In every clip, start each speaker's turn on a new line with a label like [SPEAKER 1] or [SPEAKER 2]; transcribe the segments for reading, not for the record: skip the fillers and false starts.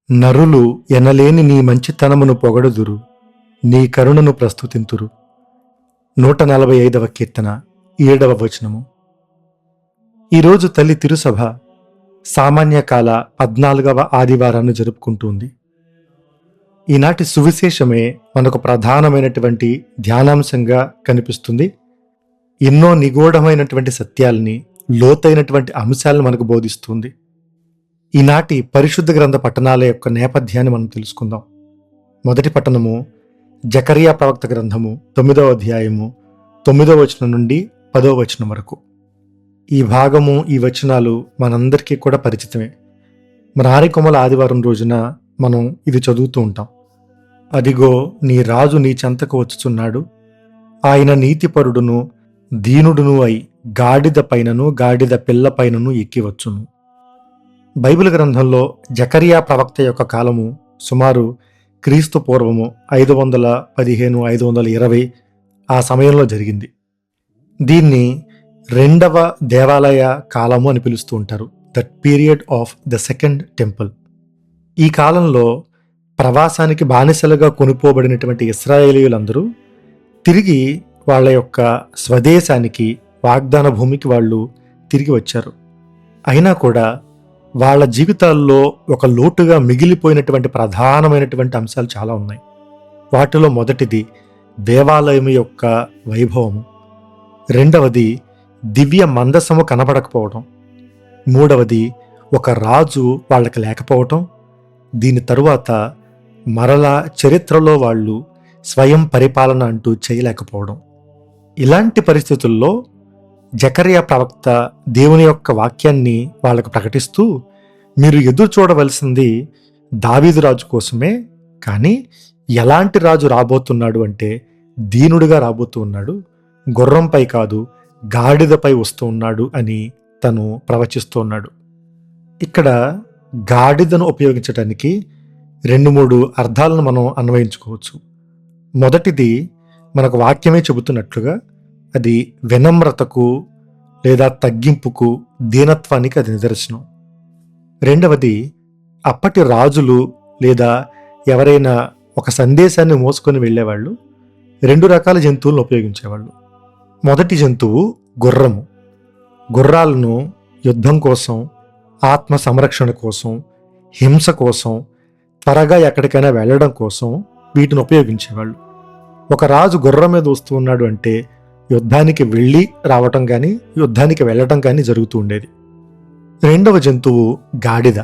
[SPEAKER 1] నరులు ఎనలేని నీ మంచితనమును పొగడుదురు, నీ కరుణను ప్రస్తుతింతురు. 145వ కీర్తన 7వ వచనము. ఈరోజు తల్లి తిరుసభ సామాన్యకాల 14వ ఆదివారాన్ని జరుపుకుంటుంది. ఈనాటి సువిశేషమే మనకు ప్రధానమైనటువంటి ధ్యానాంశంగా కనిపిస్తుంది. ఎన్నో నిగూఢమైనటువంటి సత్యాల్ని, లోతైనటువంటి అంశాలను మనకు బోధిస్తుంది. ఈనాటి పరిశుద్ధ గ్రంథ పట్టణాల యొక్క నేపథ్యాన్ని మనం తెలుసుకుందాం. మొదటి పట్టణము జకరియా ప్రవక్త గ్రంథము 9వ అధ్యాయము 9వ వచనం నుండి 10వ వచనం వరకు. ఈ భాగము, ఈ వచనాలు మనందరికీ కూడా పరిచితమే. మ్రారికొమ్మల ఆదివారం రోజున మనం ఇది చదువుతూ ఉంటాం. అదిగో నీ రాజు నీ చెంతకు వచ్చుచున్నాడు, ఆయన నీతిపరుడును దీనుడును అయి గాడిద పైనను గాడిద పిల్ల పైనను ఎక్కివచ్చును. బైబిల్ గ్రంథంలో జకరియా ప్రవక్త యొక్క కాలము సుమారు క్రీస్తు పూర్వము 515-520 ఆ సమయంలో జరిగింది. దీన్ని రెండవ దేవాలయ కాలము అని పిలుస్తూ ఉంటారు, that period of the second temple. ఈ కాలంలో ప్రవాసానికి బానిసలుగా కొనుక్కోబడినటువంటి ఇశ్రాయేలీయులందరూ తిరిగి వాళ్ళ యొక్క స్వదేశానికి, వాగ్దాన భూమికి వాళ్ళు తిరిగి వచ్చారు. అయినా కూడా వాళ్ళ జీవితాల్లో ఒక లోటుగా మిగిలిపోయినటువంటి ప్రధానమైనటువంటి అంశాలు చాలా ఉన్నాయి. వాటిలో మొదటిది దేవాలయం యొక్క వైభవము, రెండవది దివ్య మందసము కనబడకపోవడం, మూడవది ఒక రాజు వాళ్ళకి లేకపోవటం, దీని తరువాత మరలా చరిత్రలో వాళ్ళు స్వయం పరిపాలన అంటూ చేయలేకపోవడం. ఇలాంటి పరిస్థితుల్లో జకరియా ప్రవక్త దేవుని యొక్క వాక్యాన్ని వాళ్ళకు ప్రకటిస్తూ, మీరు ఎదురు చూడవలసింది దావీదు రాజు కోసమే, కానీ ఎలాంటి రాజు రాబోతున్నాడు అంటే దీనుడిగా రాబోతూ ఉన్నాడు, గుర్రంపై కాదు గాడిదపై వస్తూ ఉన్నాడు అని తను ప్రవచిస్తూ ఉన్నాడు. ఇక్కడ గాడిదను ఉపయోగించడానికి 2-3 అర్థాలను మనం అన్వయించుకోవచ్చు. మొదటిది, మనకు వాక్యమే చెబుతున్నట్లుగా అది వినమ్రతకు లేదా తగ్గింపుకు, దీనత్వానికి అది నిదర్శనం. రెండవది, అప్పటి రాజులు లేదా ఎవరైనా ఒక సందేశాన్ని మోసుకొని వెళ్ళేవాళ్ళు 2 రకాల జంతువులను ఉపయోగించేవాళ్ళు. మొదటి జంతువు గుర్రము. గుర్రాలను యుద్ధం కోసం, ఆత్మ సంరక్షణ కోసం, హింస కోసం, త్వరగా ఎక్కడికైనా వెళ్ళడం కోసం వీటిని ఉపయోగించేవాళ్ళు. ఒక రాజు గుర్రం మీద వస్తూ ఉన్నాడు అంటే యుద్ధానికి వెళ్ళి రావటం కానీ, యుద్ధానికి వెళ్ళటం కానీ జరుగుతూ ఉండేది. రెండవ జంతువు గాడిద.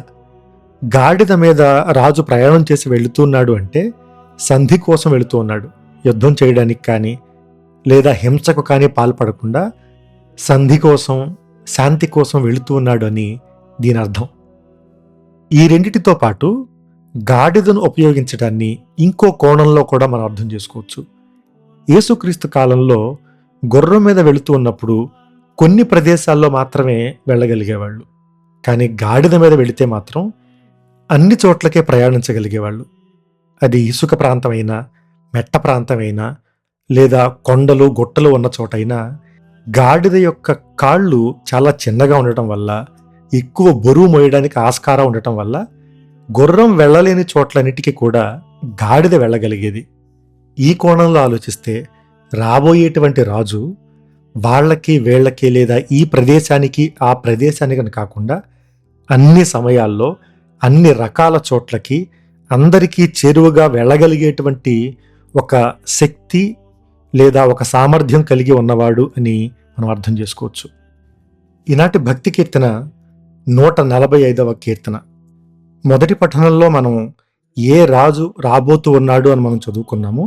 [SPEAKER 1] గాడిద మీద రాజు ప్రయాణం చేసి వెళుతున్నాడు అంటే సంధి కోసం వెళుతూ ఉన్నాడు, యుద్ధం చేయడానికి కానీ లేదా హింసకు కానీ పాల్పడకుండా సంధి కోసం, శాంతి కోసం వెళుతూ ఉన్నాడు అని దీని అర్థం. ఈ రెండిటితో పాటు గాడిదను ఉపయోగించడాన్ని ఇంకో కోణంలో కూడా మనం అర్థం చేసుకోవచ్చు. యేసుక్రీస్తు కాలంలో గుర్రం మీద వెళుతూ ఉన్నప్పుడు కొన్ని ప్రదేశాల్లో మాత్రమే వెళ్ళగలిగేవాళ్ళు, కానీ గాడిద మీద వెళితే మాత్రం అన్ని చోట్లకే ప్రయాణించగలిగేవాళ్ళు. అది ఇసుక ప్రాంతమైనా, మెట్ట ప్రాంతమైనా, లేదా కొండలు గుట్టలు ఉన్న చోటైనా గాడిద యొక్క కాళ్ళు చాలా చిన్నగా ఉండటం వల్ల, ఎక్కువ బరువు మోయడానికి ఆస్కారం ఉండటం వల్ల గుర్రం వెళ్ళలేని చోట్లన్నిటికీ కూడా గాడిద వెళ్ళగలిగేది. ఈ కోణంలో ఆలోచిస్తే రాబోయేటువంటి రాజు వాళ్ళకి, వీళ్ళకి లేదా ఈ ప్రదేశానికి, ఆ ప్రదేశానికి కాకుండా అన్ని సమయాల్లో, అన్ని రకాల చోట్లకి అందరికీ చేరువగా వెళ్ళగలిగేటువంటి ఒక శక్తి లేదా ఒక సామర్థ్యం కలిగి ఉన్నవాడు అని మనం అర్థం చేసుకోవచ్చు. ఈనాటి భక్తి కీర్తన 145వ కీర్తన. మొదటి పఠనంలో మనం ఏ రాజు రాబోతూ ఉన్నాడు అని మనం చదువుకున్నామో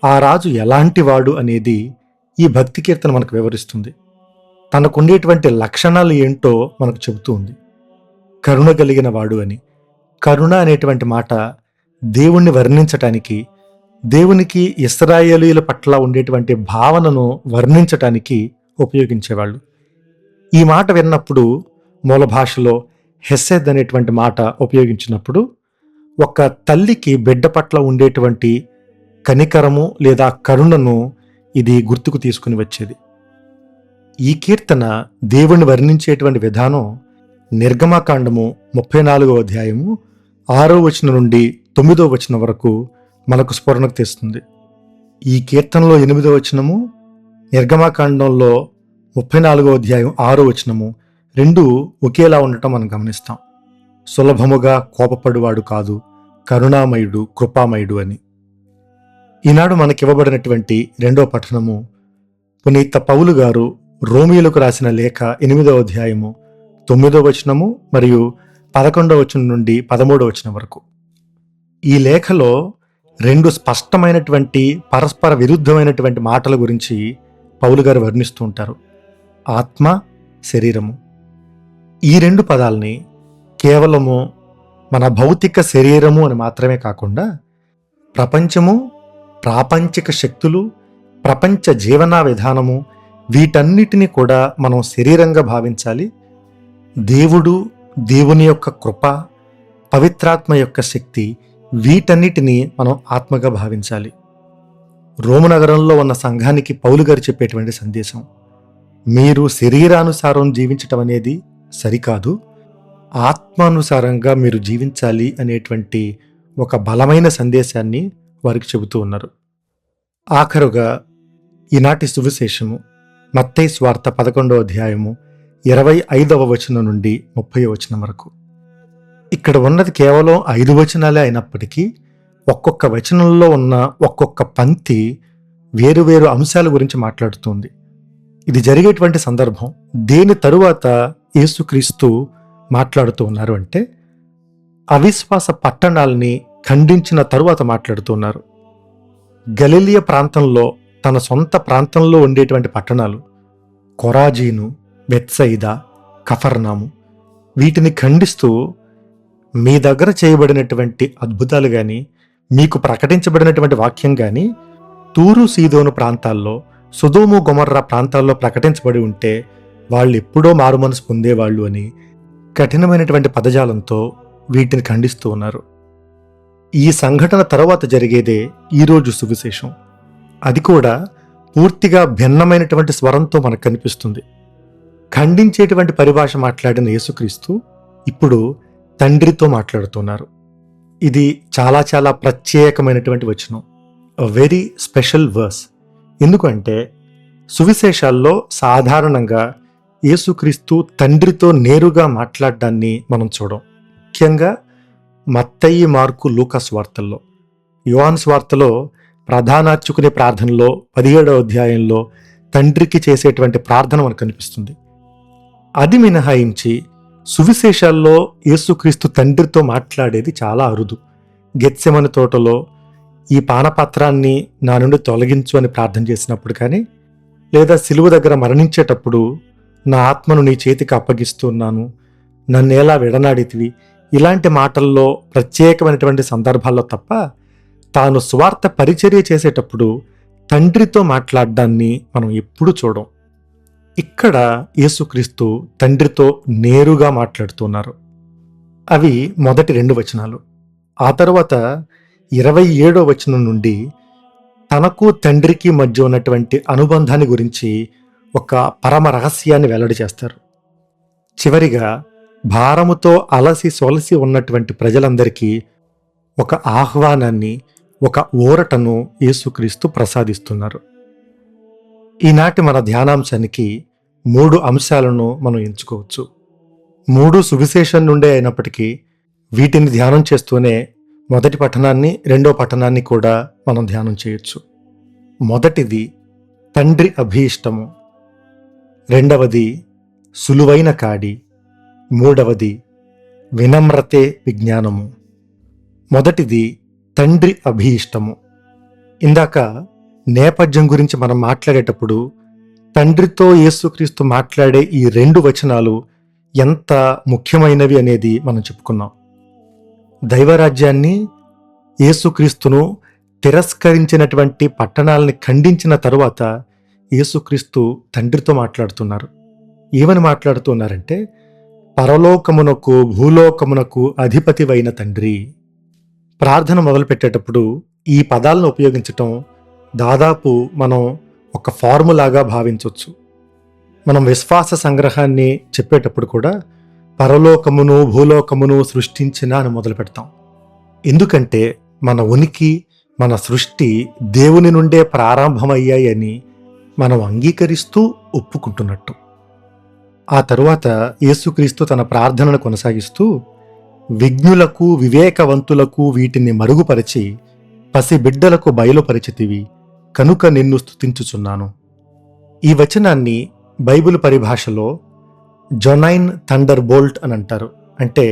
[SPEAKER 1] ఆ రాజు ఎలాంటి వాడు అనేది ఈ భక్తి కీర్తన మనకు వివరిస్తుంది. తనకుండేటువంటి లక్షణాలు ఏంటో మనకు చెబుతూ ఉంది. కరుణ కలిగిన వాడు అని. కరుణ అనేటువంటి మాట దేవుణ్ణి వర్ణించటానికి, దేవునికి ఇశ్రాయేలీయుల పట్ల ఉండేటువంటి భావనను వర్ణించటానికి ఉపయోగించేవాళ్ళు. ఈ మాట విన్నప్పుడు మూల భాషలో హెసెద్ అనేటువంటి మాట ఉపయోగించినప్పుడు ఒక తల్లికి బిడ్డ పట్ల ఉండేటువంటి కనికరము లేదా కరుణను ఇది గుర్తుకు తీసుకుని వచ్చేది. ఈ కీర్తన దేవుణ్ణి వర్ణించేటువంటి విధానం నిర్గమకాండము 34వ అధ్యాయము 6వ వచనం నుండి 9వ వచనం వరకు మనకు స్ఫురణకు తెస్తుంది. ఈ కీర్తనలో 8వ వచనము, నిర్గమాకాండంలో 34వ అధ్యాయం 6వ వచనము రెండూ ఒకేలా ఉండటం మనం గమనిస్తాం. సులభముగా కోపపడువాడు కాదు, కరుణామయుడు, కృపామయుడు అని. ఈనాడు మనకివ్వబడినటువంటి రెండో పఠనము పునీత పౌలు గారు రోమీయులకు రాసిన లేఖ 8వ అధ్యాయము 9వ వచనము మరియు 11వ వచనం నుండి 13వ వచనం వరకు. ఈ లేఖలో రెండు స్పష్టమైనటువంటి పరస్పర విరుద్ధమైనటువంటి మాటల గురించి పౌలు గారు వర్ణిస్తూ ఉంటారు. ఆత్మ, శరీరము. ఈ రెండు పదాలని కేవలము మన భౌతిక శరీరము అని మాత్రమే కాకుండా ప్రపంచము, ప్రాపంచిక శక్తులు, ప్రపంచ జీవన విధానము, వీటన్నిటినీ కూడా మనం శరీరంగా భావించాలి. దేవుడు, దేవుని యొక్క కృప, పవిత్రాత్మ యొక్క శక్తి, వీటన్నిటినీ మనం ఆత్మగా భావించాలి. రోము నగరంలో ఉన్న సంఘానికి పౌలు గారు చెప్పేటువంటి సందేశం, మీరు శరీరానుసారం జీవించటం అనేది సరికాదు, ఆత్మానుసారంగా మీరు జీవించాలి అనేటువంటి ఒక బలమైన సందేశాన్ని వారికి చెబుతూ ఉన్నారు. ఆఖరుగా ఈనాటి సువిశేషము మత్తయి సువార్త 11వ అధ్యాయము 25వ వచనం నుండి 30వ వచనం వరకు. ఇక్కడ ఉన్నది కేవలం 5 వచనాలే అయినప్పటికీ ఒక్కొక్క వచనంలో ఉన్న ఒక్కొక్క పంక్తి వేరువేరు అంశాల గురించి మాట్లాడుతుంది. ఇది జరిగేటువంటి సందర్భం దేని తరువాత యేసుక్రీస్తు మాట్లాడుతూ ఉన్నారు అంటే అవిశ్వాస పట్టణాలని ఖండించిన తరువాత మాట్లాడుతూ ఉన్నారు. గలిలయ ప్రాంతంలో, తన సొంత ప్రాంతంలో ఉండేటువంటి పట్టణాలు కొరాజీను, బెత్సయిదా, కఫర్నాము, వీటిని ఖండిస్తూ మీ దగ్గర చేయబడినటువంటి అద్భుతాలు కానీ, మీకు ప్రకటించబడినటువంటి వాక్యం కానీ తూరు సీదోను ప్రాంతాల్లో, సొదొమ గొమొర్రా ప్రాంతాల్లో ప్రకటించబడి ఉంటే వాళ్ళు ఎప్పుడో మారుమనసు పొందేవాళ్ళు అని కఠినమైనటువంటి పదజాలంతో వీటిని ఖండిస్తూ ఉన్నారు. ఈ సంఘటన తర్వాత జరిగేదే ఈరోజు సువిశేషం. అది కూడా పూర్తిగా భిన్నమైనటువంటి స్వరంతో మనకు కనిపిస్తుంది. ఖండించేటువంటి పరిభాష మాట్లాడిన యేసుక్రీస్తు ఇప్పుడు తండ్రితో మాట్లాడుతున్నారు. ఇది చాలా చాలా ప్రత్యేకమైనటువంటి వచనం, వెరీ స్పెషల్ వర్స్. ఎందుకంటే సువిశేషాల్లో సాధారణంగా యేసుక్రీస్తు తండ్రితో నేరుగా మాట్లాడడాన్ని మనం చూడం. ముఖ్యంగా మత్తయి, మార్కు, లూకా స్వార్తల్లో. యోహాను స్వార్తలో ప్రధానార్చకుని ప్రార్థనలో 17వ అధ్యాయంలో తండ్రికి చేసేటువంటి ప్రార్థన మనకు కనిపిస్తుంది. అది మినహాయించి సువిశేషాల్లో యేసుక్రీస్తు తండ్రితో మాట్లాడేది చాలా అరుదు. గెత్సెమని తోటలో ఈ పానపత్రాన్ని నా నుండి తొలగించు అని ప్రార్థన చేసినప్పుడు కానీ, లేదా సిలువ దగ్గర మరణించేటప్పుడు నా ఆత్మను నీ చేతికి అప్పగిస్తున్నాను, నన్నేలా విడనాడితివి, ఇలాంటి మాటల్లో ప్రత్యేకమైనటువంటి సందర్భాల్లో తప్ప తాను స్వార్థ పరిచర్య చేసేటప్పుడు తండ్రితో మాట్లాడడాన్ని మనం ఎప్పుడూ చూడం. ఇక్కడ యేసుక్రీస్తు తండ్రితో నేరుగా మాట్లాడుతున్నారు. అవి మొదటి 2 వచనాలు. ఆ తర్వాత 27వ వచనం నుండి తనకు తండ్రికి మధ్య ఉన్నటువంటి అనుబంధాన్ని గురించి ఒక పరమ రహస్యాన్ని వెల్లడి చేస్తారు. చివరిగా భారముతో అలసి సొలసి ఉన్నటువంటి ప్రజలందరికీ ఒక ఆహ్వానాన్ని, ఒక ఊరటను యేసుక్రీస్తు ప్రసాదిస్తున్నారు. ఈనాటి మన ధ్యానాంశానికి 3 అంశాలను మనం ఎంచుకోవచ్చు. 3 సువిశేషం నుండే అయినప్పటికీ వీటిని ధ్యానం చేస్తూనే మొదటి పఠనాన్ని, రెండో పఠనాన్ని కూడా మనం ధ్యానం చేయొచ్చు. మొదటిది తండ్రి అభీష్టము, రెండవది సులువైన కాడి, మూడవది వినమ్రతే విజ్ఞానము. మొదటిది తండ్రి అభీష్టము. ఇందాక నేపథ్యం గురించి మనం మాట్లాడేటప్పుడు తండ్రితో యేసుక్రీస్తు మాట్లాడే ఈ 2 వచనాలు ఎంత ముఖ్యమైనవి అనేది మనం చెప్పుకున్నాం. దైవరాజ్యాన్ని, యేసుక్రీస్తును తిరస్కరించినటువంటి పట్టణాలని ఖండించిన తరువాత యేసుక్రీస్తు తండ్రితో మాట్లాడుతున్నారు. ఏమని మాట్లాడుతున్నారంటే, పరలోకమునకు భూలోకమునకు అధిపతివైన తండ్రి. ప్రార్థన మొదలుపెట్టేటప్పుడు ఈ పదాలను ఉపయోగించటం దాదాపు మనం ఒక ఫార్ములాగా భావించవచ్చు. మనం విశ్వాస సంగ్రహాన్ని చెప్పేటప్పుడు కూడా పరలోకమును భూలోకమును సృష్టించిన అని మొదలు పెడతాం. ఎందుకంటే మన ఉనికి, మన సృష్టి దేవుని నుండే ప్రారంభమయ్యాయని మనం అంగీకరిస్తూ ఒప్పుకుంటున్నట్టు. ఆ తరువాత యేసుక్రీస్తు తన ప్రార్థనను కొనసాగిస్తూ, విజ్ఞులకు వివేకవంతులకు వీటిని మరుగుపరిచి పసిబిడ్డలకు బయలుపరిచితివి, కనుక నిన్ను స్తుతించుచున్నాను. ఈ వచనాన్ని బైబిల్ పరిభాషలో జొనైన్ థండర్ బోల్ట్ అని అంటారు. అంటే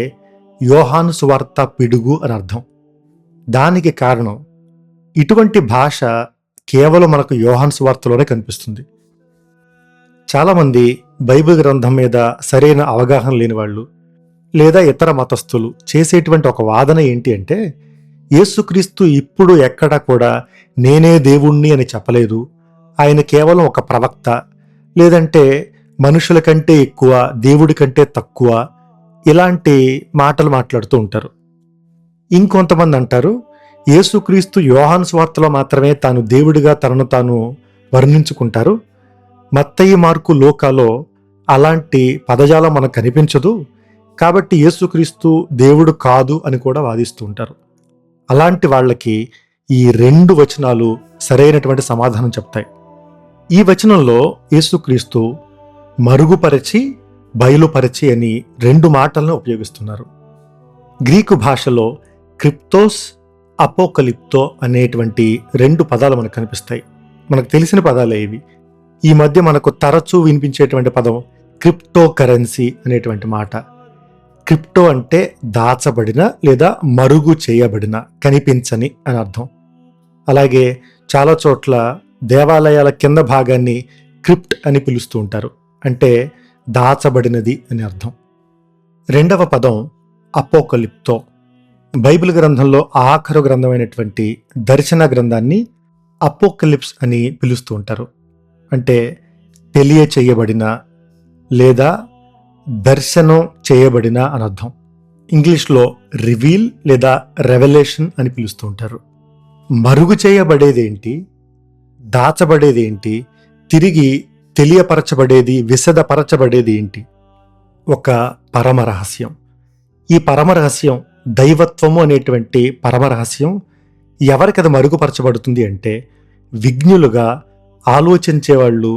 [SPEAKER 1] యోహాను సువార్త పిడుగు అని అర్థం. దానికి కారణం, ఇటువంటి భాష కేవలం మనకు యోహాను సువార్తలోనే కనిపిస్తుంది. చాలామంది బైబిల్ గ్రంథం మీద సరైన అవగాహన లేని వాళ్ళు లేదా ఇతర మతస్థులు చేసేటువంటి ఒక వాదన ఏంటి అంటే, యేసుక్రీస్తు ఇప్పుడు ఎక్కడ కూడా నేనే దేవుణ్ణి అని చెప్పలేదు, ఆయన కేవలం ఒక ప్రవక్త, లేదంటే మనుషుల కంటే ఎక్కువ, దేవుడి కంటే తక్కువ, ఇలాంటి మాటలు మాట్లాడుతూ ఉంటారు. ఇంకొంతమంది అంటారు, యేసుక్రీస్తు యోహాను సువార్తలో మాత్రమే తాను దేవుడిగా తనను తాను వర్ణించుకుంటారు, మత్తయి మార్కు లూకాలో అలాంటి పదజాలం మనకు కనిపించదు, కాబట్టి యేసుక్రీస్తు దేవుడు కాదు అని కూడా వాదిస్తూ ఉంటారు. అలాంటి వాళ్ళకి ఈ 2 వచనాలు సరైనటువంటి సమాధానం చెప్తాయి. ఈ వచనంలో యేసుక్రీస్తు మరుగుపరచి బయలుపరచి అని 2 మాటలను ఉపయోగిస్తున్నారు. గ్రీకు భాషలో క్రిప్తోస్, అపోకలిప్తో అనేటువంటి 2 పదాలు మనకు కనిపిస్తాయి. మనకు తెలిసిన పదాలే ఇవి. ఈ మధ్య మనకు తరచూ వినిపించేటువంటి పదం క్రిప్టో కరెన్సీ అనేటువంటి మాట. క్రిప్టో అంటే దాచబడిన లేదా మరుగు చేయబడిన, కనిపించని అని అర్థం. అలాగే చాలా చోట్ల దేవాలయాల కింద భాగాన్ని క్రిప్ట్ అని పిలుస్తూ ఉంటారు, అంటే దాచబడినది అని అర్థం. 2వ పదం అపోకలిప్తో. బైబిల్ గ్రంథంలో ఆఖరు గ్రంథమైనటువంటి దర్శన గ్రంథాన్ని అపోకలిప్స్ అని పిలుస్తూ ఉంటారు, అంటే తెలియచేయబడిన లేదా దర్శనం చేయబడిన అని అర్థం. ఇంగ్లీష్లో రివీల్ లేదా రెవల్యూషన్ అని పిలుస్తూ ఉంటారు. మరుగు చేయబడేదేంటి, దాచబడేదేంటి, తిరిగి తెలియపరచబడేది, విశదపరచబడేది ఏంటి? ఒక పరమరహస్యం. ఈ పరమరహస్యం దైవత్వము అనేటువంటి పరమరహస్యం ఎవరికి అది మరుగుపరచబడుతుంది అంటే, విజ్ఞులుగా ఆలోచించేవాళ్ళు,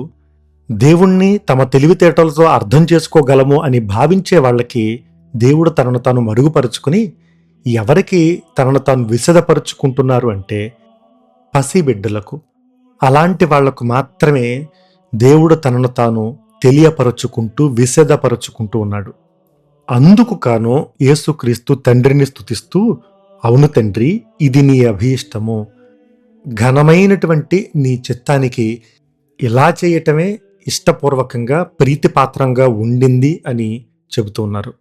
[SPEAKER 1] దేవుణ్ణి తమ తెలివితేటలతో అర్థం చేసుకోగలము అని భావించే వాళ్ళకి దేవుడు తనను తాను మరుగుపరుచుకుని, ఎవరికి తనను తాను విశదపరుచుకుంటున్నారు అంటే పసిబిడ్డలకు. అలాంటి వాళ్లకు మాత్రమే దేవుడు తనను తాను తెలియపరుచుకుంటూ విశదపరుచుకుంటూ ఉన్నాడు. అందుకు కాను యేసుక్రీస్తు తండ్రిని స్తుతిస్తూ, అవును తండ్రి, ఇది నీ అభీష్టము, ఘనమైనటువంటి నీ చిత్తానికి ఇలా చేయటమే ఇష్టపూర్వకంగా ప్రీతిపాత్రంగా ఉండింది అని చెబుతూ ఉన్నారు.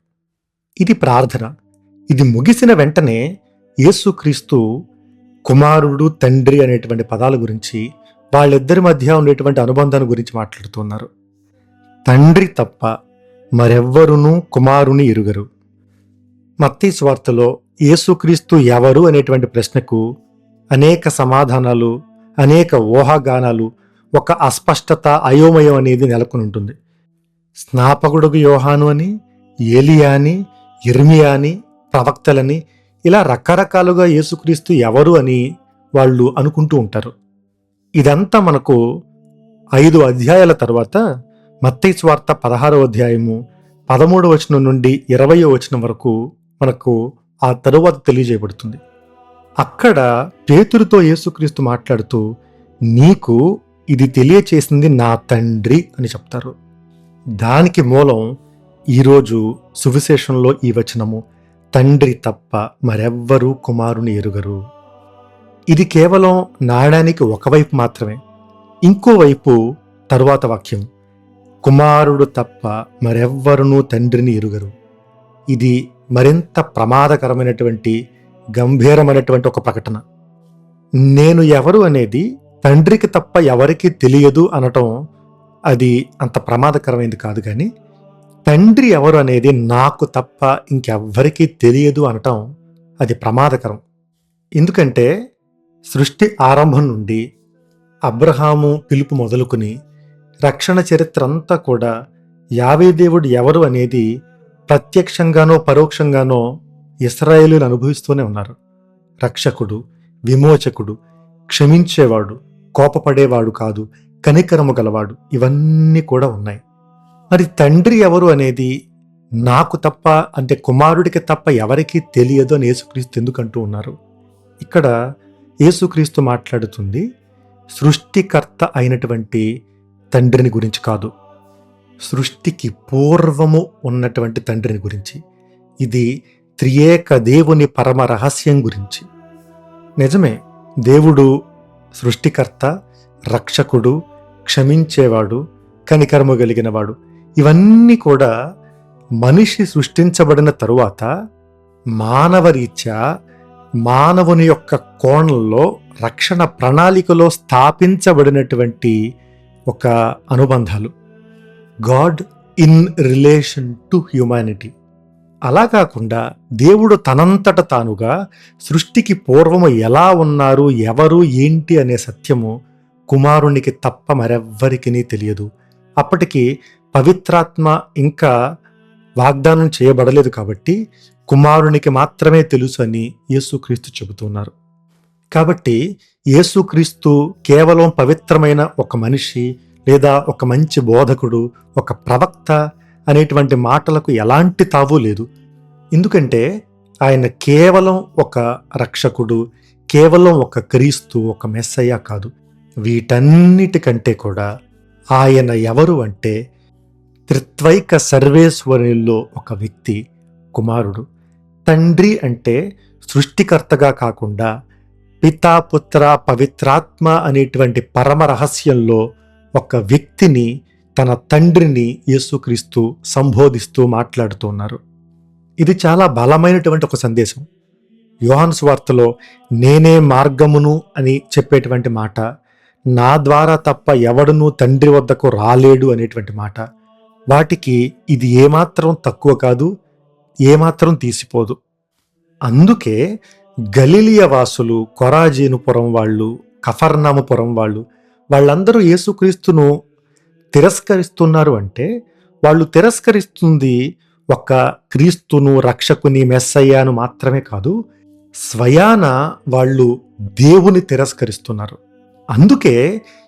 [SPEAKER 1] ఇది ప్రార్థన. ఇది ముగిసిన వెంటనే యేసుక్రీస్తు కుమారుడు, తండ్రి అనేటువంటి పదాల గురించి, వాళ్ళిద్దరి మధ్య ఉండేటువంటి అనుబంధాన్ని గురించి మాట్లాడుతున్నారు. తండ్రి తప్ప మరెవ్వరునూ కుమారుని ఎరుగరు. మత్తయి సువార్తలో యేసుక్రీస్తు ఎవరు అనేటువంటి ప్రశ్నకు అనేక సమాధానాలు, అనేక ఊహాగానాలు, ఒక అస్పష్టత, అయోమయం అనేది నెలకొని ఉంటుంది. స్నాపకుడుగు యోహాను అని, ఏలియా అని, ఇర్మియా అని, ప్రవక్తలని, ఇలా రకరకాలుగా యేసుక్రీస్తు ఎవరు అని వాళ్ళు అనుకుంటూ ఉంటారు. ఇదంతా మనకు 5 అధ్యాయాల తర్వాత మత్తయి సువార్త 16వ అధ్యాయము 13వ వచనం నుండి 20వ వచనం వరకు మనకు ఆ తరువాత తెలియజేయబడుతుంది. అక్కడ పేతురుతో యేసుక్రీస్తు మాట్లాడుతూ, నీకు ఇది తెలియచేసింది నా తండ్రి అని చెప్తారు. దానికి మూలం ఈరోజు సువిశేషంలో ఈ వచనము, తండ్రి తప్ప మరెవ్వరూ కుమారుని ఎరుగరు. ఇది కేవలం నాణానికి ఒకవైపు మాత్రమే. ఇంకోవైపు తరువాత వాక్యం, కుమారుడు తప్ప మరెవ్వరునూ తండ్రిని ఎరుగరు. ఇది మరింత ప్రమాదకరమైనటువంటి, గంభీరమైనటువంటి ఒక ప్రకటన. నేను ఎవరు అనేది తండ్రికి తప్ప ఎవరికీ తెలియదు అనటం అది అంత ప్రమాదకరమైనది కాదు, కానీ తండ్రి ఎవరు అనేది నాకు తప్ప ఇంకెవ్వరికీ తెలియదు అనటం అది ప్రమాదకరం. ఎందుకంటే సృష్టి ఆరంభం నుండి అబ్రహాము పిలుపు మొదలుకొని రక్షణ చరిత్ర అంతా కూడా యావే దేవుడు ఎవరు అనేది ప్రత్యక్షంగానో పరోక్షంగానో ఇశ్రాయేలీయులు అనుభవిస్తూనే ఉన్నారు. రక్షకుడు, విమోచకుడు, క్షమించేవాడు, కోపపడేవాడు కాదు, కనికరము గలవాడు, ఇవన్నీ కూడా ఉన్నాయి. మరి తండ్రి ఎవరు అనేది నాకు తప్ప, అంటే కుమారుడికి తప్ప ఎవరికీ తెలియదు అని యేసుక్రీస్తు ఎందుకంటూ ఉన్నారు? ఇక్కడ యేసుక్రీస్తు మాట్లాడుతుంది సృష్టికర్త అయినటువంటి తండ్రిని గురించి కాదు, సృష్టికి పూర్వము ఉన్నటువంటి తండ్రిని గురించి. ఇది త్రియేక దేవుని పరమ రహస్యం గురించి. నిజమే, దేవుడు సృష్టికర్త, రక్షకుడు, క్షమించేవాడు, కనికరము కలిగినవాడు, ఇవన్నీ కూడా మనిషి సృష్టించబడిన తరువాత మానవరీత్యా మానవుని యొక్క కోణంలో రక్షణ ప్రణాళికలో స్థాపించబడినటువంటి ఒక అనుబంధాలు. God in relation to humanity. అలా కాకుండా దేవుడు తనంతట తానుగా సృష్టికి పూర్వము ఎలా ఉన్నారు, ఎవరు, ఏంటి అనే సత్యము కుమారునికి తప్ప మరెవ్వరికీ తెలియదు. అప్పటికి పవిత్రాత్మ ఇంకా వాగ్దానం చేయబడలేదు కాబట్టి కుమారునికి మాత్రమే తెలుసు అని యేసుక్రీస్తు చెబుతున్నారు. కాబట్టి యేసుక్రీస్తు కేవలం పవిత్రమైన ఒక మనిషి లేదా ఒక మంచి బోధకుడు, ఒక ప్రవక్త అనేటువంటి మాటలకు ఎలాంటి తావు లేదు. ఎందుకంటే ఆయన కేవలం ఒక రక్షకుడు, కేవలం ఒక క్రీస్తు, ఒక మెస్సయ్య కాదు. వీటన్నిటికంటే కూడా ఆయన ఎవరు అంటే త్రిత్వైక సర్వేశ్వరుల్లో ఒక వ్యక్తి, కుమారుడు. తండ్రి అంటే సృష్టికర్తగా కాకుండా పితా, పుత్ర, పవిత్రాత్మ అనేటువంటి పరమ రహస్యంలో ఒక వ్యక్తిని, తన తండ్రిని యేసుక్రీస్తు సంబోధిస్తూ మాట్లాడుతూ ఉన్నారు. ఇది చాలా బలమైనటువంటి ఒక సందేశం. యోహాను సువార్తలో నేనే మార్గమును అని చెప్పేటువంటి మాట, నా ద్వారా తప్ప ఎవడునూ తండ్రి వద్దకు రాలేడు అనేటువంటి మాట, వాటికి ఇది ఏమాత్రం తక్కువ కాదు, ఏమాత్రం తీసిపోదు. అందుకే గలిలియ వాసులు, కొరాజీనుపురం వాళ్ళు, కఫర్నాముపురం వాళ్ళు, వాళ్ళందరూ యేసుక్రీస్తును తిరస్కరిస్తున్నారు అంటే వాళ్ళు తిరస్కరిస్తుంది ఒక క్రీస్తును, రక్షకుని, మెస్సయ్యాను మాత్రమే కాదు, స్వయాన వాళ్ళు దేవుని తిరస్కరిస్తున్నారు. అందుకే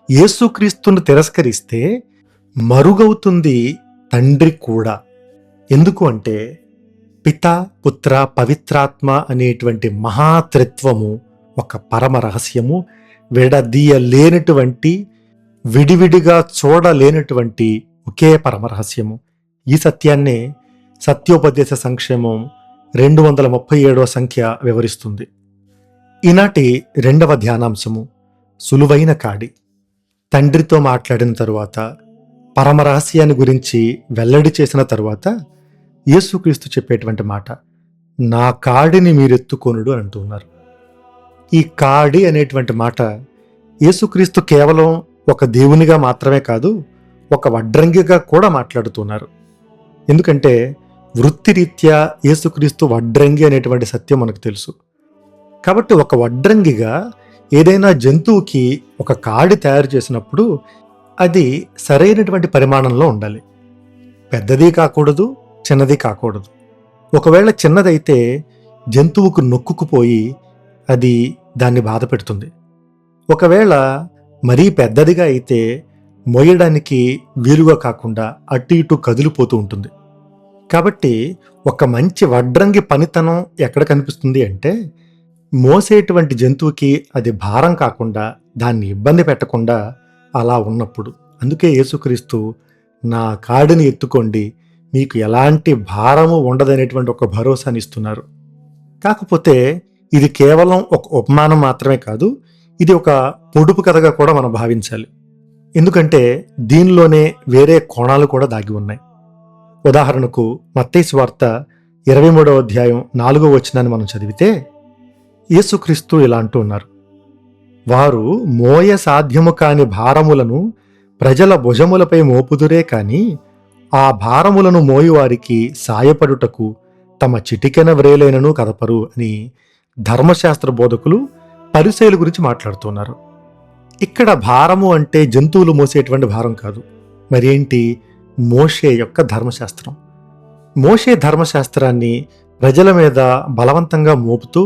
[SPEAKER 1] యేసుక్రీస్తును తిరస్కరిస్తే మరుగవుతుంది తండ్రి కూడా. ఎందుకు అంటే పిత, పుత్ర, పవిత్రాత్మ అనేటువంటి మహాత్రిత్వము ఒక పరమ రహస్యము, విడదీయలేనటువంటి, విడివిడిగా చూడలేనటువంటి ఒకే పరమ రహస్యము. ఈ సత్యాన్నే సత్యోపదేశ సంక్షేమం 237వ సంఖ్య వివరిస్తుంది. ఈనాటి రెండవ ధ్యానాంశము సులువైన కాడి. తండ్రితో మాట్లాడిన తరువాత, పరమ రహస్యాన్ని గురించి వెల్లడి చేసిన తరువాత యేసుక్రీస్తు చెప్పేటువంటి మాట, నా కాడిని మీరెత్తుకొనుడు అని అంటున్నారు. ఈ కాడి అనేటువంటి మాట యేసుక్రీస్తు కేవలం ఒక దేవునిగా మాత్రమే కాదు, ఒక వడ్రంగిగా కూడా మాట్లాడుతున్నారు. ఎందుకంటే వృత్తిరీత్యా యేసుక్రీస్తు వడ్రంగి అనేటువంటి సత్యం మనకు తెలుసు. కాబట్టి ఒక వడ్రంగిగా ఏదైనా జంతువుకి ఒక కాడి తయారు చేసినప్పుడు అది సరైనటువంటి పరిమాణంలో ఉండాలి. పెద్దది కాకూడదు, చిన్నది కాకూడదు. ఒకవేళ చిన్నదైతే జంతువుకు నొక్కుకుపోయి అది దాన్ని బాధ పెడుతుంది. ఒకవేళ మరీ పెద్దదిగా అయితే మోయడానికి వీలుగా కాకుండా అటు ఇటు కదిలిపోతూ ఉంటుంది. కాబట్టి ఒక మంచి వడ్రంగి పనితనం ఎక్కడ కనిపిస్తుంది అంటే మోసేటువంటి జంతువుకి అది భారం కాకుండా, దాన్ని ఇబ్బంది పెట్టకుండా అలా ఉన్నప్పుడు. అందుకే యేసుక్రీస్తు నా కాడిని ఎత్తుకోండి, మీకు ఎలాంటి భారము ఉండదనేటువంటి ఒక భరోసాని ఇస్తున్నారు. కాకపోతే ఇది కేవలం ఒక ఉపమానం మాత్రమే కాదు, ఇది ఒక పొడుపు కథగా కూడా మనం భావించాలి. ఎందుకంటే దీనిలోనే వేరే కోణాలు కూడా దాగి ఉన్నాయి. ఉదాహరణకు మత్తయి సువార్త 23వ అధ్యాయం 4వ వచనాన్ని మనం చదివితే యేసుక్రీస్తు ఇలా అంటూ ఉన్నారు, వారు మోయ సాధ్యము కాని భారములను ప్రజల భుజములపై మోపుదురే కాని ఆ భారములను మోయువారికి సాయపడుటకు తమ చిటికెన వ్రేలైనను కదపరు అని ధర్మశాస్త్ర బోధకులు, పరిసయ్యుల గురించి మాట్లాడుతున్నారు. ఇక్కడ భారము అంటే జంతువులు మోసేటువంటి భారం కాదు, మరేంటి? మోషే యొక్క ధర్మశాస్త్రం. మోషే ధర్మశాస్త్రాన్ని ప్రజల మీద బలవంతంగా మోపుతూ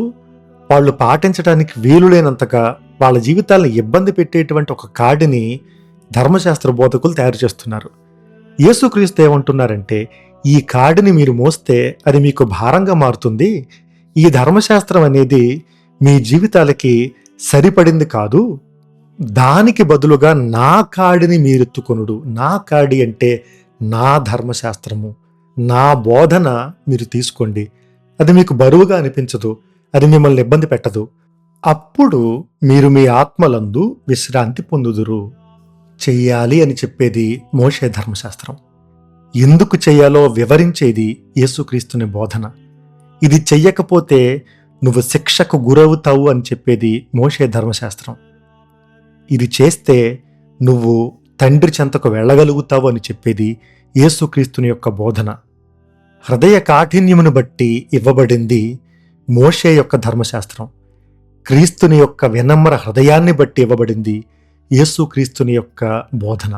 [SPEAKER 1] వాళ్ళు పాటించడానికి వీలులేనంతగా వాళ్ళ జీవితాలను ఇబ్బంది పెట్టేటువంటి ఒక కాడిని ధర్మశాస్త్ర బోధకులు తయారు చేస్తున్నారు. యేసుక్రీస్తు ఏమంటున్నారంటే, ఈ కాడిని మీరు మోస్తే అది మీకు భారంగా మారుతుంది. ఈ ధర్మశాస్త్రం అనేది మీ జీవితాలకి సరిపడింది కాదు. దానికి బదులుగా నా కాడిని మీరెత్తుకొనుడు. నా కాడి అంటే నా ధర్మశాస్త్రము, నా బోధన మీరు తీసుకోండి. అది మీకు బరువుగా అనిపించదు, అది మిమ్మల్ని ఇబ్బంది పెట్టదు. అప్పుడు మీరు మీ ఆత్మలందు విశ్రాంతి పొందుదురు. చెయ్యాలి అని చెప్పేది మోషే ధర్మశాస్త్రం. ఎందుకు చెయ్యాలో వివరించేది యేసుక్రీస్తుని బోధన. ఇది చెయ్యకపోతే నువ్వు శిక్షకు గురవుతావు అని చెప్పేది మోషే ధర్మశాస్త్రం. ఇది చేస్తే నువ్వు తండ్రి చెంతకు వెళ్ళగలుగుతావు అని చెప్పేది యేసుక్రీస్తుని యొక్క బోధన. హృదయ కాఠిన్యమును బట్టి ఇవ్వబడింది మోషే యొక్క ధర్మశాస్త్రం. క్రీస్తుని యొక్క వినమ్ర హృదయాన్ని బట్టి ఇవ్వబడింది యేసుక్రీస్తుని యొక్క బోధన.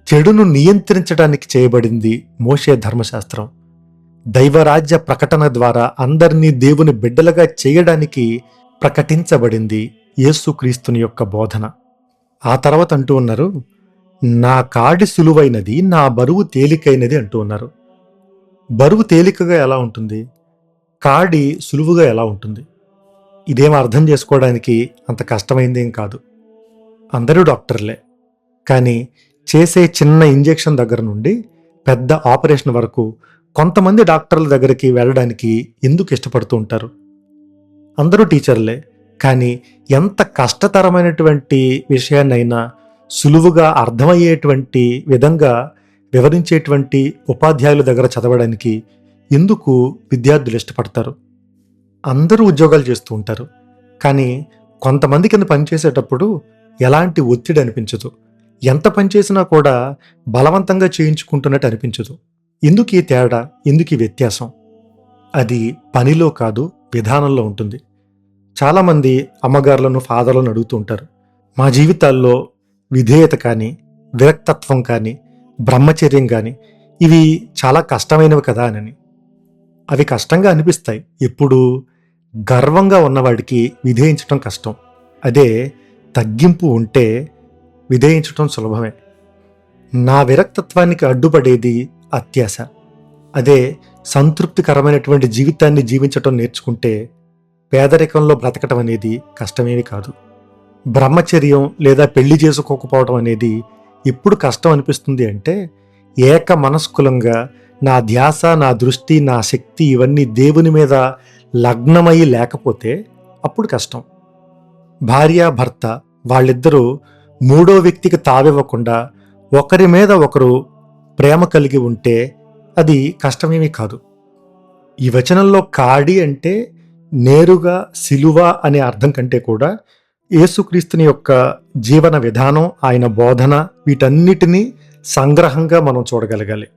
[SPEAKER 1] చెడును నియంత్రించడానికి చేయబడింది మోషే ధర్మశాస్త్రం. దైవరాజ్య ప్రకటన ద్వారా అందరినీ దేవుని బిడ్డలుగా చేయడానికి ప్రకటించబడింది యేసుక్రీస్తుని యొక్క బోధన. ఆ తర్వాత అంటూ ఉన్నారు, నా కాడి సులువైనది, నా బరువు తేలికైనది అంటూ ఉన్నారు. బరువు తేలికగా ఎలా ఉంటుంది? కాడి సులువుగా ఎలా ఉంటుంది? ఇదేం అర్థం చేసుకోవడానికి అంత కష్టమైందేం కాదు. అందరూ డాక్టర్లే, కానీ చేసే చిన్న ఇంజెక్షన్ దగ్గర నుండి పెద్ద ఆపరేషన్ వరకు కొంతమంది డాక్టర్ల దగ్గరికి వెళ్ళడానికి ఎందుకు ఇష్టపడుతూ ఉంటారు? అందరూ టీచర్లే, కానీ ఎంత కష్టతరమైనటువంటి విషయాన్నైనా సులువుగా అర్థమయ్యేటువంటి విధంగా వివరించేటువంటి ఉపాధ్యాయుల దగ్గర చదవడానికి ఎందుకు విద్యార్థులు ఇష్టపడతారు? అందరూ ఉద్యోగాలు చేస్తూ ఉంటారు, కానీ కొంతమంది కింద పనిచేసేటప్పుడు ఎలాంటి ఒత్తిడి అనిపించదు. ఎంత పనిచేసినా కూడా బలవంతంగా చేయించుకుంటున్నట్టు అనిపించదు. ఎందుకు ఈ తేడా? ఎందుకు ఈ వ్యత్యాసం? అది పనిలో కాదు, విధానంలో ఉంటుంది. చాలామంది అమ్మగారులను, ఫాదర్లను అడుగుతూ ఉంటారు, మా జీవితాల్లో విధేయత కానీ, విరక్తత్వం కానీ, బ్రహ్మచర్యం కానీ ఇవి చాలా కష్టమైనవి కదా అని. అవి కష్టంగా అనిపిస్తాయి. ఎప్పుడు గర్వంగా ఉన్నవాడికి విధేయించటం కష్టం. అదే తగ్గింపు ఉంటే విధేయించటం సులభమే. నా విరక్తత్వానికి అడ్డుపడేది అత్యాశ. అదే సంతృప్తికరమైనటువంటి జీవితాన్ని జీవించటం నేర్చుకుంటే పేదరికంలో బ్రతకటం అనేది కష్టమేమి కాదు. బ్రహ్మచర్యం లేదా పెళ్లి చేసుకోకపోవడం అనేది ఎప్పుడు కష్టం అనిపిస్తుంది అంటే, ఏక మనస్కులంగా నా ధ్యాస, నా దృష్టి, నా శక్తి ఇవన్నీ దేవుని మీద లగ్నమయ్యి లేకపోతే అప్పుడు కష్టం. భార్య భర్త వాళ్ళిద్దరూ మూడో వ్యక్తికి తావివ్వకుండా ఒకరి మీద ఒకరు ప్రేమ కలిగి ఉంటే అది కష్టమేమీ కాదు. ఈ వచనంలో కాడి అంటే నేరుగా సిలువ అనే అర్థం కంటే కూడా యేసుక్రీస్తుని యొక్క జీవన విధానం, ఆయన బోధన, వీటన్నిటినీ సంగ్రహంగా మనం చూడగలగాలి.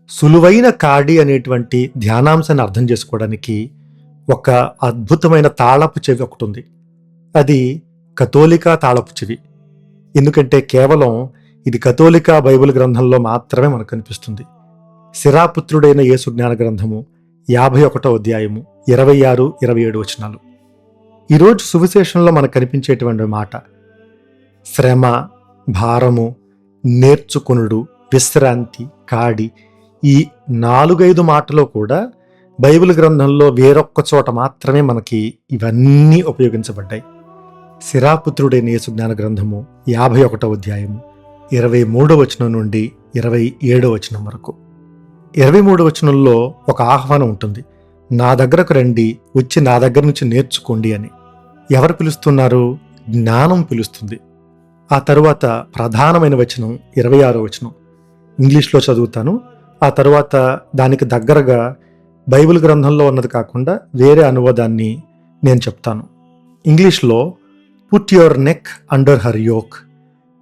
[SPEAKER 1] సులువైన కాడి అనేటువంటి ధ్యానాంశాన్ని అర్థం చేసుకోవడానికి ఒక అద్భుతమైన తాళపు చెవి ఒకటి ఉంది. అది కథోలికా తాళపు చెవి. ఎందుకంటే కేవలం ఇది కథోలికా బైబిల్ గ్రంథంలో మాత్రమే మనకు కనిపిస్తుంది. శిరాపుత్రుడైన యేసు జ్ఞాన గ్రంథము 51వ అధ్యాయము 26, 27 వచనాలు. ఈరోజు సువిశేషంలో మనకు కనిపించేటువంటి మాట శ్రమ, భారము, నేర్చుకొనుడు, విశ్రాంతి, కాడి. ఈ 4-5 మాటలో కూడా బైబిల్ గ్రంథంలో వేరొక్క చోట మాత్రమే మనకి ఇవన్నీ ఉపయోగించబడ్డాయి. శిరాపుత్రుడైన యేసు జ్ఞాన గ్రంథము 51వ అధ్యాయము 23వ వచనం నుండి 27వ వచనం వరకు. 23వ వచనంలో ఒక ఆహ్వానం ఉంటుంది, నా దగ్గరకు రండి, వచ్చి నా దగ్గర నుంచి నేర్చుకోండి అని. ఎవరు పిలుస్తున్నారు? జ్ఞానం పిలుస్తుంది. ఆ తరువాత ప్రధానమైన వచనం 26వ వచనం. ఇంగ్లీష్లో చదువుతాను, ఆ తరువాత దానికి దగ్గరగా బైబిల్ గ్రంథంలో ఉన్నది కాకుండా వేరే అనువాదాన్ని నేను చెప్తాను. ఇంగ్లీష్లో put your neck under her yoke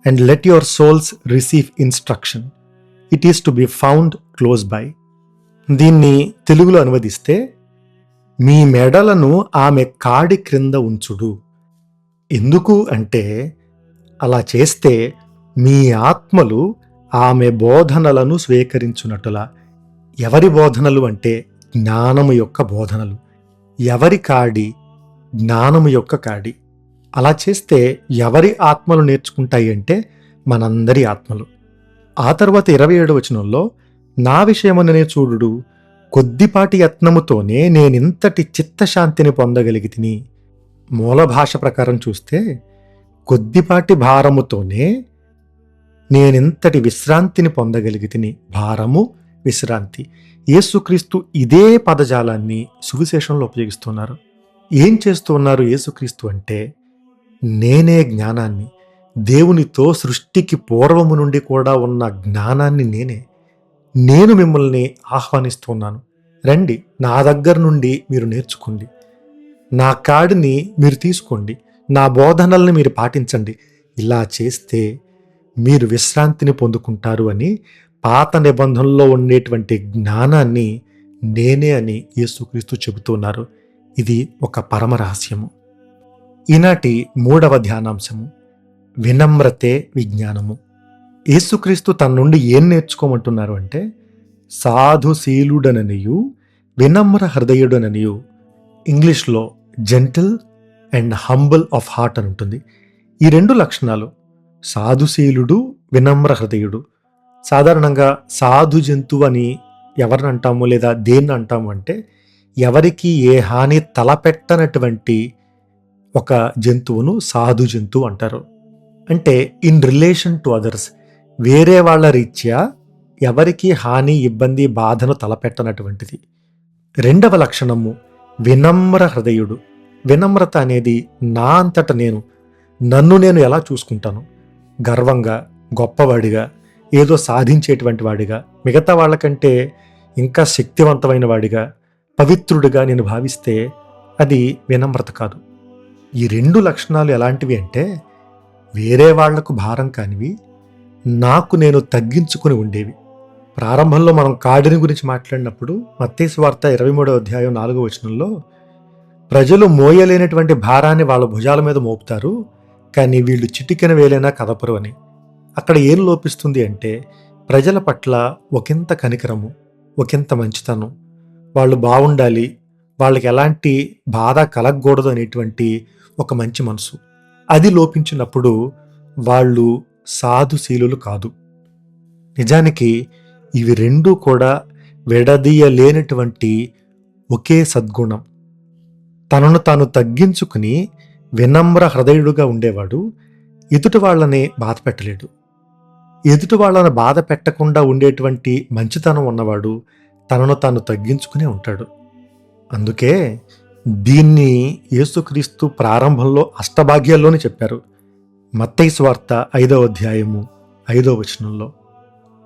[SPEAKER 1] and let your souls receive instruction, it is to be found close by. దీన్ని తెలుగులో అనువదిస్తే, మీ మెడలను ఆమె కాడి క్రింద ఉంచుడు. ఎందుకు అంటే, అలా చేస్తే మీ ఆత్మలు ఆమె బోధనలను స్వీకరించున్నట్టులా. ఎవరి బోధనలు అంటే జ్ఞానము యొక్క బోధనలు. ఎవరి కాడి జ్ఞానము యొక్క కాడి. అలా చేస్తే ఎవరి ఆత్మలు నేర్చుకుంటాయి అంటే మనందరి ఆత్మలు. ఆ తర్వాత 27వ వచనంలో, నా విషయముననే చూడుడు, కొద్దిపాటి యత్నముతోనే నేనింతటి చిత్తశాంతిని పొందగలిగితిని. మూల భాష ప్రకారం చూస్తే కొద్దిపాటి భారముతోనే నేనింతటి విశ్రాంతిని పొందగలిగితిని. భారము, విశ్రాంతి. యేసుక్రీస్తు ఇదే పదజాలాన్ని సువిశేషంలో ఉపయోగిస్తున్నారు. ఏం చేస్తూ ఉన్నారు యేసుక్రీస్తు అంటే, నేనే జ్ఞానాన్ని, దేవునితో సృష్టికి పూర్వము నుండి కూడా ఉన్న జ్ఞానాన్ని నేను మిమ్మల్ని ఆహ్వానిస్తున్నాను. రండి, నా దగ్గర నుండి మీరు నేర్చుకోండి, నా కాడిని మీరు తీసుకోండి, నా బోధనల్ని మీరు పాటించండి. ఇలా చేస్తే మీరు విశ్రాంతిని పొందుకుంటారు అని పాత నిబంధనలో ఉండేటువంటి జ్ఞానాన్ని నేనే అని యేసుక్రీస్తు చెబుతున్నారు. ఇది ఒక పరమ రహస్యము. ఈనాటి 3వ ధ్యానాంశము, వినమ్రతే విజ్ఞానము. యేసుక్రీస్తు తన నుండి ఏం నేర్చుకోమంటున్నారు అంటే, సాధుశీలుడననియు వినమ్ర హృదయుడననియు. ఇంగ్లీష్లో gentle and humble of heart అని ఉంటుంది. ఈ 2 లక్షణాలు, సాధుశీలుడు, వినమ్ర హృదయుడు. సాధారణంగా సాధు జంతువు అని ఎవరిని అంటాము లేదా దేన్ని అంటాము అంటే, ఎవరికి ఏ హాని తలపెట్టనటువంటి ఒక జంతువును సాధు జంతువు అంటారు. అంటే ఇన్ రిలేషన్ టు అదర్స్, వేరే వాళ్ళ రీత్యా ఎవరికి హాని, ఇబ్బంది, బాధను తలపెట్టనటువంటిది. 2వ లక్షణము వినమ్ర హృదయుడు. వినమ్రత అనేది నా అంతట నన్ను నేను ఎలా చూసుకుంటాను, గర్వంగా, గొప్పవాడిగా, ఏదో సాధించేటువంటి వాడిగా, మిగతా వాళ్ళకంటే ఇంకా శక్తివంతమైన వాడిగా, పవిత్రుడిగా నేను భావిస్తే అది వినమ్రత కాదు. ఈ 2 లక్షణాలు ఎలాంటివి అంటే, వేరే వాళ్లకు భారం కానివి, నాకు నేను తగ్గించుకుని ఉండేవి. ప్రారంభంలో మనం కాడిని గురించి మాట్లాడినప్పుడు మత్తయి సువార్త 23వ అధ్యాయం 4వ వచనంలో, ప్రజలు మోయలేనటువంటి భారాన్ని వాళ్ళ భుజాల మీద మోపుతారు, కానీ వీళ్ళు చిటికెన వేలైనా కదపరు అని. అక్కడ ఏం లోపిస్తుంది అంటే, ప్రజల పట్ల ఒకంత కనికరము, ఒకంత మంచితనం, వాళ్ళు బాగుండాలి, వాళ్ళకి ఎలాంటి బాధ కలగకూడదు అనేటువంటి ఒక మంచి మనసు, అది లోపించినప్పుడు వాళ్ళు సాధుశీలులు కాదు. నిజానికి ఇవి 2 కూడా విడదీయలేనటువంటి ఒకే సద్గుణం. తనను తాను తగ్గించుకుని వినమ్ర హృదయుడుగా ఉండేవాడు ఎదుటి వాళ్ళని బాధ పెట్టలేడు. ఎదుటి వాళ్ళని బాధ పెట్టకుండా ఉండేటువంటి మంచితనం ఉన్నవాడు తనను తాను తగ్గించుకునే ఉంటాడు. అందుకే దీన్ని యేసుక్రీస్తు ప్రారంభంలో అష్టభాగ్యాల్లోనే చెప్పారు. మత్తయి సువార్త 5వ అధ్యాయము 5వ వచనంలో,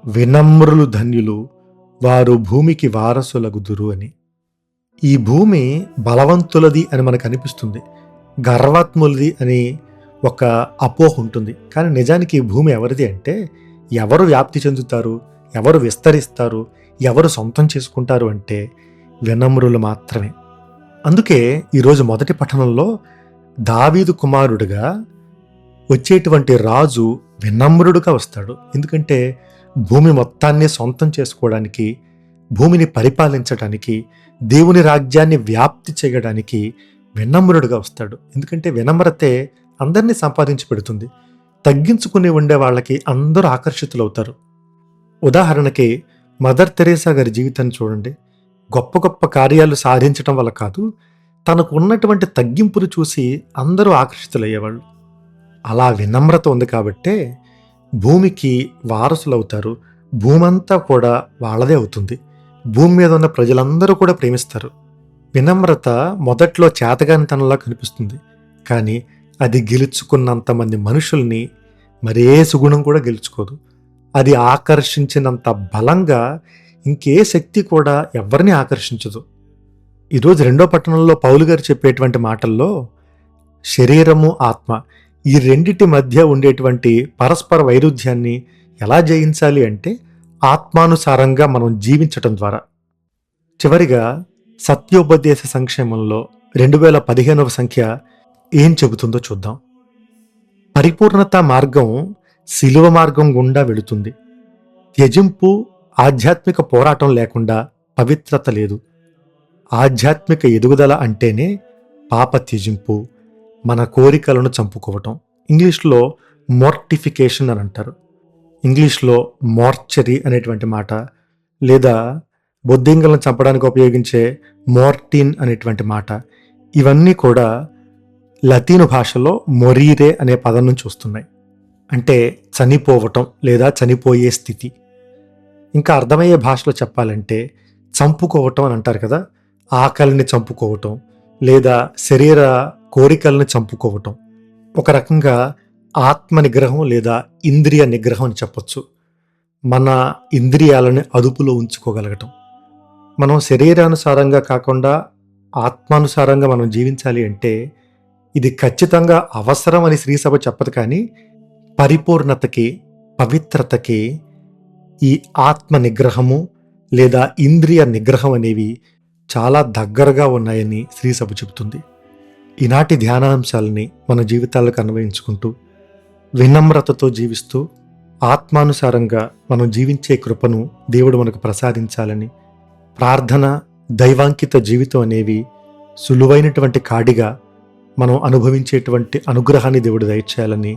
[SPEAKER 1] వినమ్రులు ధన్యులు, వారు భూమికి వారసులగుదురు అని. ఈ భూమి బలవంతులది అని మనకు అనిపిస్తుంది, గర్వాత్ములది అని ఒక అపోహ ఉంటుంది. కానీ నిజానికి ఈ భూమి ఎవరిది అంటే, ఎవరు వ్యాప్తి చెందుతారు, ఎవరు విస్తరిస్తారు, ఎవరు సొంతం చేసుకుంటారు అంటే వినమ్రులు మాత్రమే. అందుకే ఈరోజు మొదటి పట్టణంలో దావీదు కుమారుడిగా వచ్చేటువంటి రాజు వినమ్రుడుగా వస్తాడు. ఎందుకంటే భూమి మొత్తాన్ని సొంతం చేసుకోవడానికి, భూమిని పరిపాలించడానికి, దేవుని రాజ్యాన్ని వ్యాప్తి చేయడానికి వినమ్రుడుగా వస్తాడు. ఎందుకంటే వినమ్రతే అందరినీ సంపాదించి పెడుతుంది. తగ్గించుకుని ఉండే వాళ్ళకి అందరూ ఆకర్షితులవుతారు. ఉదాహరణకి మదర్ తెరేసా గారి జీవితాన్ని చూడండి. గొప్ప గొప్ప కార్యాలు సాధించటం వల్ల కాదు, తనకు ఉన్నటువంటి తగ్గింపును చూసి అందరూ ఆకర్షితులయ్యేవాళ్ళు. అలా వినమ్రత ఉంది కాబట్టే భూమికి వారసులవుతారు. భూమంతా కూడా వాళ్ళదే అవుతుంది. భూమి మీద ఉన్న ప్రజలందరూ కూడా ప్రేమిస్తారు. వినమ్రత మొదట్లో చేతగానితనంలా కనిపిస్తుంది, కానీ అది గెలుచుకున్నంతమంది మనుషుల్ని మరే సుగుణం కూడా గెలుచుకోదు. అది ఆకర్షించినంత బలంగా ఇంకే శక్తి కూడా ఎవరిని ఆకర్షించదు. ఈరోజు 2వ పట్టణంలో పౌలు గారు చెప్పేటువంటి మాటల్లో శరీరము, ఆత్మ, ఈ రెండిటి మధ్య ఉండేటువంటి పరస్పర వైరుధ్యాన్ని ఎలా జయించాలి అంటే ఆత్మానుసారంగా మనం జీవించటం ద్వారా. చివరిగా సత్యోపదేశ సంక్షేమంలో 2015వ సంఖ్య ఏం చెబుతుందో చూద్దాం. పరిపూర్ణత మార్గం శిలువ మార్గం గుండా వెళుతుంది. త్యజింపు ఆధ్యాత్మిక పోరాటం లేకుండా పవిత్రత లేదు. ఆధ్యాత్మిక ఎదుగుదల అంటేనే పాప త్యజింపు, మన కోరికలను చంపుకోవటం. ఇంగ్లీష్లో మోర్టిఫికేషన్ అని అంటారు. ఇంగ్లీష్లో మార్చరీ అనేటువంటి మాట, లేదా బొద్దింకలను చంపడానికి ఉపయోగించే మోర్టిన్ అనేటువంటి మాట, ఇవన్నీ కూడా లతీను భాషలో మొరీరే అనే పదం నుంచి వస్తున్నాయి. అంటే చనిపోవటం లేదా చనిపోయే స్థితి. ఇంకా అర్థమయ్యే భాషలో చెప్పాలంటే చంపుకోవటం అని అంటారు కదా, ఆకలిని చంపుకోవటం లేదా శరీర కోరికలను చంపుకోవటం. ఒక రకంగా ఆత్మ నిగ్రహం లేదా ఇంద్రియ నిగ్రహం అని చెప్పొచ్చు. మన ఇంద్రియాలను అదుపులో ఉంచుకోగలగటం. మనం శరీరానుసారంగా కాకుండా ఆత్మానుసారంగా మనం జీవించాలి అంటే ఇది ఖచ్చితంగా అవసరం అని శ్రీసభ చెప్పదు, కానీ పరిపూర్ణతకి, పవిత్రతకి ఈ ఆత్మ నిగ్రహము లేదా ఇంద్రియ నిగ్రహం అనేవి చాలా దగ్గరగా ఉన్నాయని శ్రీసభ చెబుతుంది. ఈనాటి ధ్యానాంశాలని మన జీవితాలకు అన్వయించుకుంటూ వినమ్రతతో జీవిస్తూ ఆత్మానుసారంగా మనం జీవించే కృపను దేవుడు మనకు ప్రసాదించాలని, ప్రార్థన, దైవాంకిత జీవితం అనేవి సులువైనటువంటి కాడిగా మనం అనుభవించేటువంటి అనుగ్రహాన్ని దేవుడు దయచేయాలని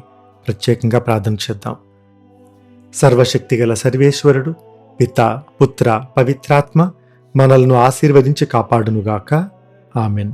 [SPEAKER 1] ప్రత్యేకంగా ప్రార్థన చేద్దాం. సర్వశక్తిగల సర్వేశ్వరుడు పిత, పుత్ర, పవిత్రాత్మ మనల్ని ఆశీర్వదించి కాపాడునుగాక. ఆమెన్.